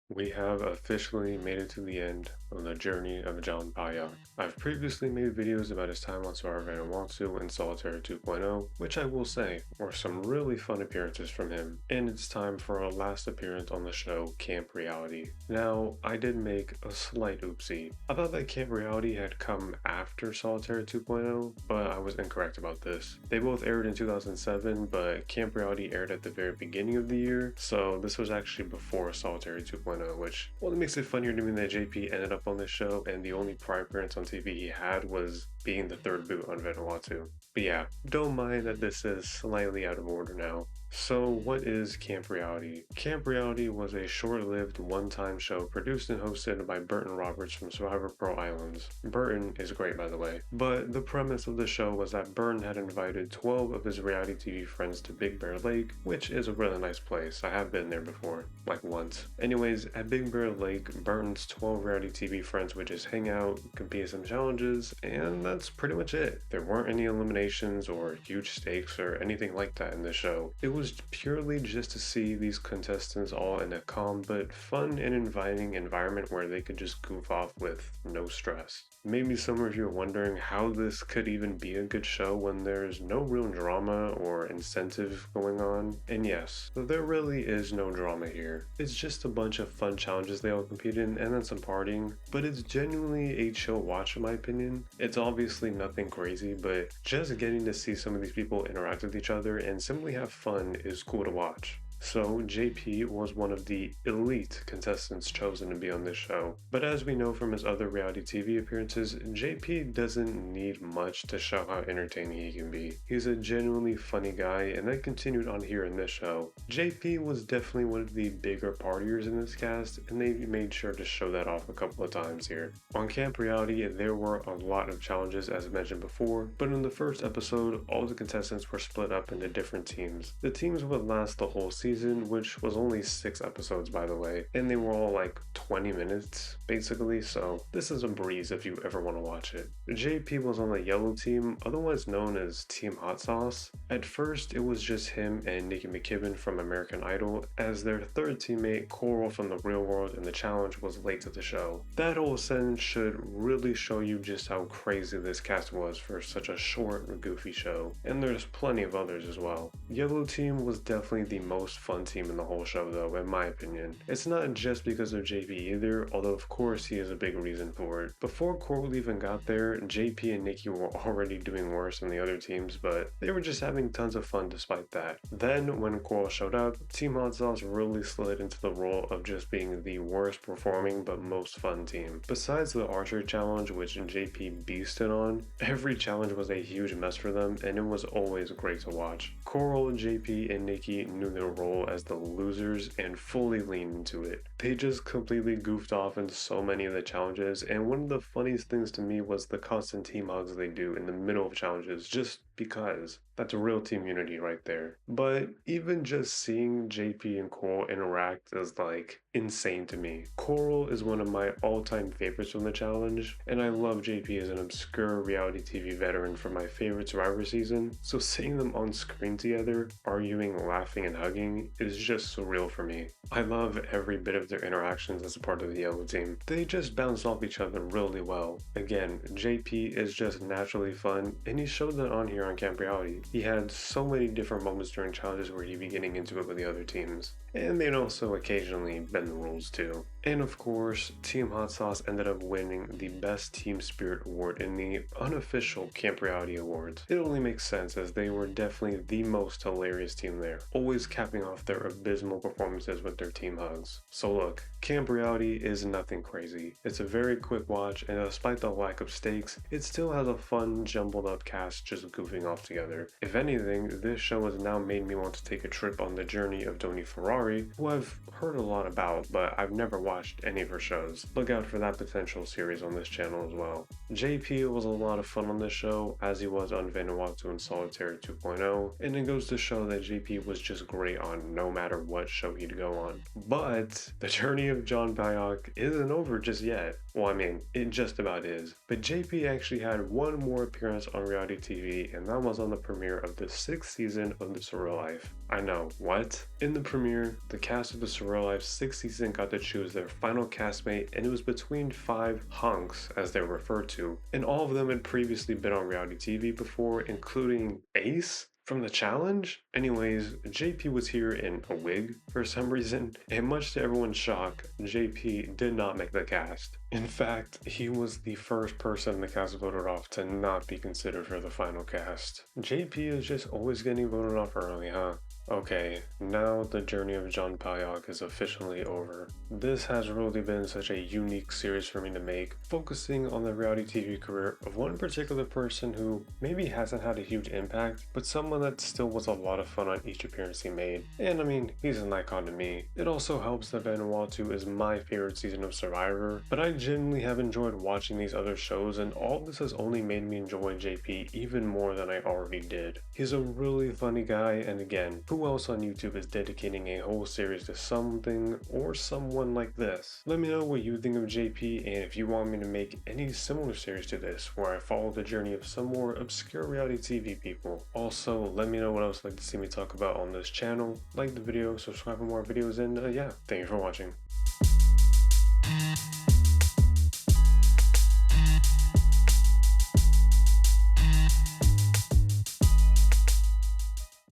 We have officially made it to the end of the journey of John Palyok. I've previously made videos about his time on Survivor Vanuatu and Solitaire 2.0, which I will say were some really fun appearances from him, and it's time for our last appearance on the show, Camp Reality. Now, I did make a slight oopsie. I thought that Camp Reality had come after Solitaire 2.0, but I was incorrect about this. They both aired in 2007, but Camp Reality aired at the very beginning of the year, so this was actually before Solitaire 2.0, which only makes it funnier to me that JP ended up on this show and the only prior appearance on TV he had was being the third boot on Vanuatu. But yeah, don't mind that this is slightly out of order now. So what is Camp Reality? Camp Reality was a short-lived one-time show produced and hosted by Burton Roberts from Survivor Pearl Islands. Burton is great, by the way. But the premise of the show was that Burton had invited 12 of his reality TV friends to Big Bear Lake, which is a really nice place. I have been there before, like once. Anyways, at Big Bear Lake, Burton's 12 reality TV friends would just hang out, compete in some challenges, and that's pretty much it. There weren't any eliminations or huge stakes or anything like that in the show. It was purely just to see these contestants all in a calm but fun and inviting environment where they could just goof off with no stress. Maybe some of you are wondering how this could even be a good show when there's no real drama or incentive going on. And yes, there really is no drama here. It's just a bunch of fun challenges they all compete in and then some partying, but it's genuinely a chill watch in my opinion. It's obviously nothing crazy, but just getting to see some of these people interact with each other and simply have fun is cool to watch. So, JP was one of the elite contestants chosen to be on this show. But as we know from his other reality TV appearances, JP doesn't need much to show how entertaining he can be. He's a genuinely funny guy, and that continued on here in this show. JP was definitely one of the bigger partiers in this cast, and they made sure to show that off a couple of times here. On Camp Reality, there were a lot of challenges as I mentioned before, but in the first episode, all the contestants were split up into different teams. The teams would last the whole season, which was only 6 episodes by the way, and they were all like 20 minutes basically, so this is a breeze if you ever want to watch it. JP was on the yellow team, otherwise known as Team Hot Sauce. At first, it was just him and Nikki McKibben from American Idol as their third teammate, Coral from the real world, and the challenge was late to the show. That whole sentence should really show you just how crazy this cast was for such a short and goofy show, and there's plenty of others as well. Yellow team was definitely the most fun team in the whole show though, in my opinion. It's not just because of JP either, although of course he is a big reason for it. Before Coral even got there, JP and Nikki were already doing worse than the other teams, but they were just having tons of fun despite that. Then, when Coral showed up, Team Hot Sauce really slid into the role of just being the worst performing but most fun team. Besides the archery challenge, which JP beasted on, every challenge was a huge mess for them, and it was always great to watch. Coral, JP, and Nikki knew their role as the losers and fully leaned into it. They just completely goofed off in so many of the challenges, and one of the funniest things to me was the constant team hugs they do in the middle of challenges, just because. That's a real team unity right there. But even just seeing JP and Coral interact is like insane to me. Coral is one of my all-time favorites from the challenge, and I love JP as an obscure reality TV veteran from my favorite Survivor season, so seeing them on screen together, arguing, laughing, and hugging is just surreal for me. I love every bit of their interactions as a part of the yellow team. They just bounce off each other really well. Again, JP is just naturally fun, and he showed that on here on Camp Reality. He had so many different moments during challenges where he'd be getting into it with the other teams, and they'd also occasionally bend the rules too. And of course, Team Hot Sauce ended up winning the Best Team Spirit Award in the unofficial Camp Reality Awards. It only makes sense as they were definitely the most hilarious team there, always capping off their abysmal performances with their team hugs. So look, Camp Reality is nothing crazy. It's a very quick watch, and despite the lack of stakes, it still has a fun, jumbled up cast just goofing off together. If anything, this show has now made me want to take a trip on the journey of Tony Ferrari, who I've heard a lot about, but I've never watched any of her shows. Look out for that potential series on this channel as well. JP was a lot of fun on this show, as he was on Vanuatu and Solitaire 2.0, and it goes to show that JP was just great on no matter what show he'd go on. But the journey of John Palyok isn't over just yet. Well, I mean, it just about is. But JP actually had one more appearance on reality TV, and that was on the premiere of the 6th season of The Surreal Life. I know, what? In the premiere, year, the cast of the Surreal Life 6th season got to choose their final castmate, and it was between 5 hunks, as they're referred to, and all of them had previously been on reality TV before, including Ace from the challenge? Anyways, JP was here in a wig for some reason, and much to everyone's shock, JP did not make the cast. In fact, he was the first person in the cast voted off to not be considered for the final cast. JP is just always getting voted off early, huh? Okay, now the journey of John Palyok is officially over. This has really been such a unique series for me to make, focusing on the reality TV career of one particular person who maybe hasn't had a huge impact, but someone that still was a lot of fun on each appearance he made. And I mean, he's an icon to me. It also helps that Vanuatu is my favorite season of Survivor, but I genuinely have enjoyed watching these other shows, and all this has only made me enjoy JP even more than I already did. He's a really funny guy, and again, who else on YouTube is dedicating a whole series to something or someone like this? Let me know what you think of JP, and if you want me to make any similar series to this where I follow the journey of some more obscure reality TV people. Also, let me know what else you'd like to see me talk about on this channel. Like the video, subscribe for more videos, and yeah, thank you for watching.